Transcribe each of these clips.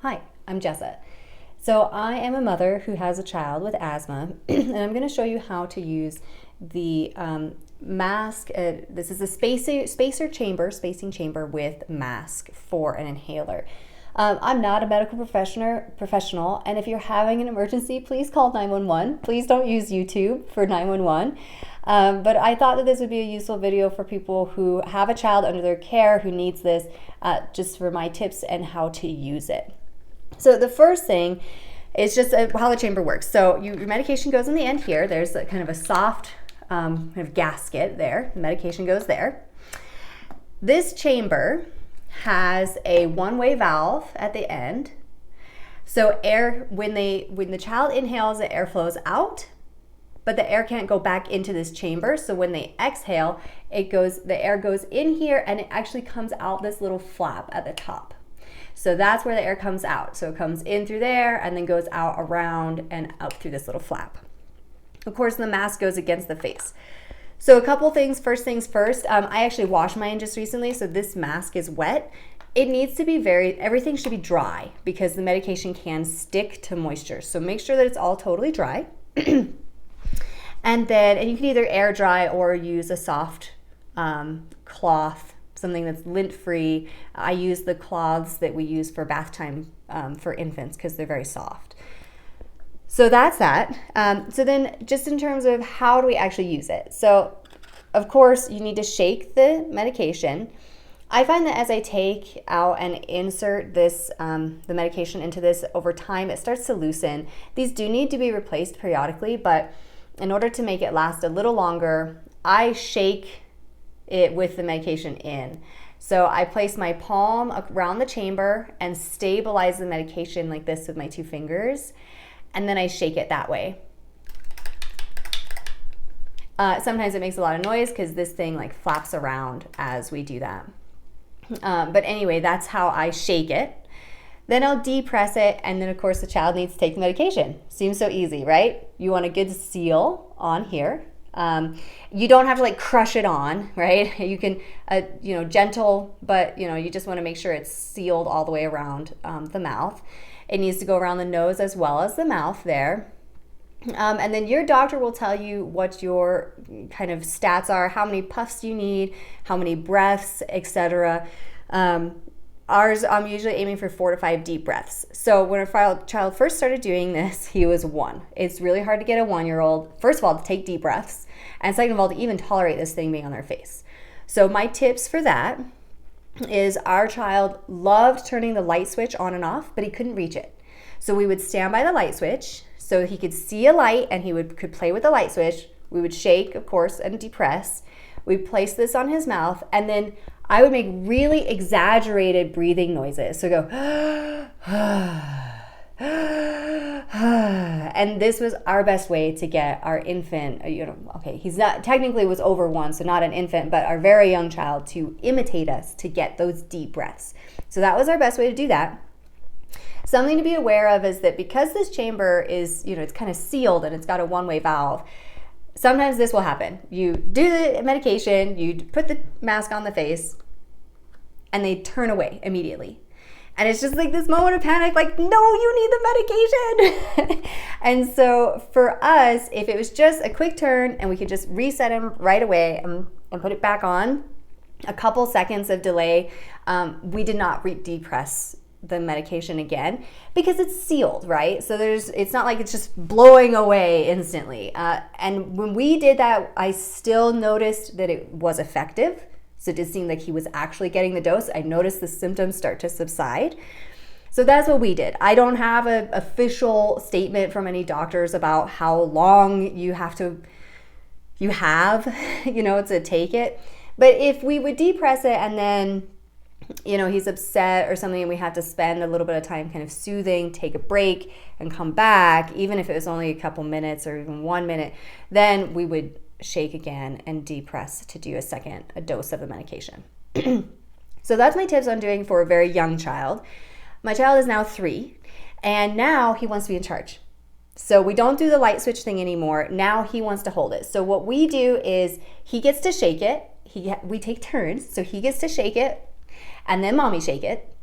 Hi, I'm Jessa. So I am a mother who has a child with asthma, and I'm going to show you how to use the mask. This is a spacing chamber with mask for an inhaler. I'm not a medical professional, and if you're having an emergency, please call 911. Please don't use YouTube for 911. But I thought that this would be a useful video for people who have a child under their care who needs this, just for my tips and how to use it. So the first thing is just how the chamber works. So your medication goes in the end here. There's kind of a soft kind of gasket there. The medication goes there. This chamber has a one-way valve at the end. So air, when the child inhales, the air flows out, but the air can't go back into this chamber. So when they exhale, the air goes in here and it actually comes out this little flap at the top. So that's where the air comes out. So it comes in through there and then goes out around and up through this little flap. Of course, the mask goes against the face. So a couple things, first things first, I actually washed mine just recently, so this mask is wet. It needs to be everything should be dry because the medication can stick to moisture. So make sure that it's all totally dry. And you can either air dry or use a soft cloth, something that's lint-free. I use the cloths that we use for bath time for infants because they're very soft. So that's that. So then just in terms of how do we actually use it? So of course you need to shake the medication. I find that as I take out and insert this, the medication into this over time, it starts to loosen. These do need to be replaced periodically, but in order to make it last a little longer, I shake it with the medication in. So I place my palm around the chamber and stabilize the medication like this with my two fingers, and then I shake it that way. Sometimes it makes a lot of noise because this thing like flaps around as we do that. But anyway, that's how I shake it. Then I'll depress it, and then of course the child needs to take the medication. Seems so easy, right? You want a good seal on here. You don't have to like crush it on, right? You can, gentle, but you just want to make sure it's sealed all the way around the mouth. It needs to go around the nose as well as the mouth there. And then your doctor will tell you what your kind of stats are, how many puffs you need, how many breaths, etc. Ours, I'm usually aiming for 4 to 5 deep breaths. So when a child first started doing this, he was 1. It's really hard to get a 1-year-old, first of all, to take deep breaths, and second of all, to even tolerate this thing being on their face. So my tips for that is our child loved turning the light switch on and off, but he couldn't reach it. So we would stand by the light switch so he could see a light and he could play with the light switch. We would shake, of course, and depress. We'd place this on his mouth, and then I would make really exaggerated breathing noises. So go, and this was our best way to get our infant, okay, he's not, technically was over 1, so not an infant, but our very young child to imitate us to get those deep breaths. So that was our best way to do that. Something to be aware of is that because this chamber is, it's kind of sealed and it's got a one-way valve, sometimes this will happen. You do the medication, you put the mask on the face, and they turn away immediately. And it's just like this moment of panic, like, no, you need the medication. And so for us, if it was just a quick turn and we could just reset him right away and put it back on, a couple seconds of delay, we did not depress the medication again because it's sealed, right? So it's not like it's just blowing away instantly. And when we did that, I still noticed that it was effective. So it did seem like he was actually getting the dose. I noticed the symptoms start to subside. So that's what we did. I don't have an official statement from any doctors about how long you have to take it. But if we would depress it and then he's upset or something and we have to spend a little bit of time kind of soothing, take a break and come back, even if it was only a couple minutes or even 1 minute, then we would shake again and depress to do a dose of the medication. So that's my tips on doing for a very young child. My child is now 3 and now he wants to be in charge. So we don't do the light switch thing anymore. Now he wants to hold it. So what we do is he gets to shake it. We take turns. So he gets to shake it and then mommy shake it.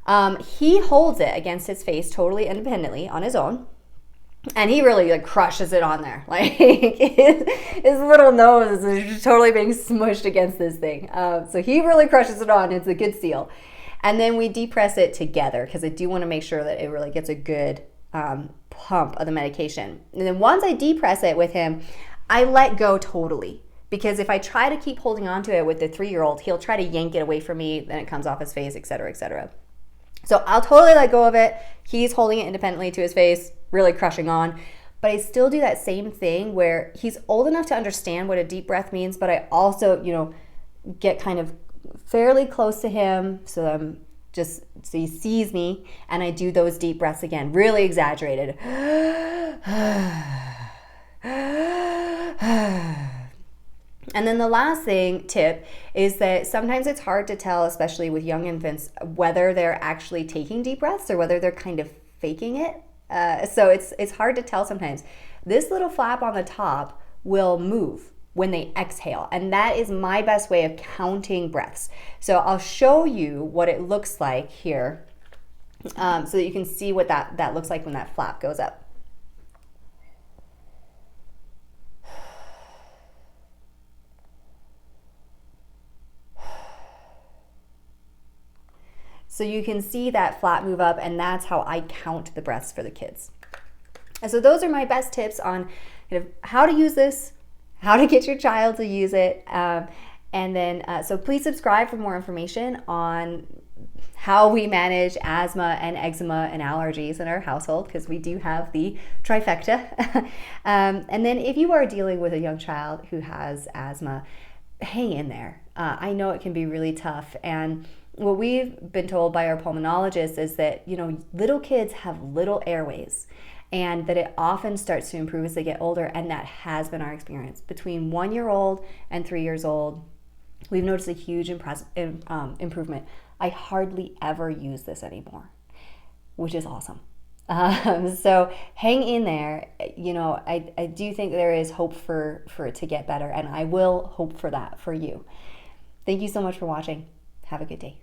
He holds it against his face totally independently on his own. And he really like crushes it on there. Like his little nose is totally being smushed against this thing. So he really crushes it on. It's a good seal. And then we depress it together because I do want to make sure that it really gets a good pump of the medication. And then once I depress it with him, I let go totally. Because if I try to keep holding on to it with the 3-year-old, he'll try to yank it away from me, then it comes off his face, et cetera, et cetera. So I'll totally let go of it. He's holding it independently to his face, really crushing on. But I still do that same thing where he's old enough to understand what a deep breath means, but I also, get kind of fairly close to him so he sees me, and I do those deep breaths again, really exaggerated. And then the last tip is that sometimes it's hard to tell, especially with young infants, whether they're actually taking deep breaths or whether they're kind of faking it. So it's hard to tell sometimes. This little flap on the top will move when they exhale, and that is my best way of counting breaths. So I'll show you what it looks like here so that you can see what that looks like when that flap goes up. So you can see that flap move up, and that's how I count the breaths for the kids. And so those are my best tips on kind of how to use this, how to get your child to use it. And then, so please subscribe for more information on how we manage asthma and eczema and allergies in our household, because we do have the trifecta. And then if you are dealing with a young child who has asthma, hang in there. I know it can be really tough. And what we've been told by our pulmonologists is that, little kids have little airways, and that it often starts to improve as they get older, and that has been our experience. Between 1-year-old and 3 years old, we've noticed a huge improvement. I hardly ever use this anymore, which is awesome. So hang in there. I do think there is hope for it to get better, and I will hope for that for you. Thank you so much for watching. Have a good day.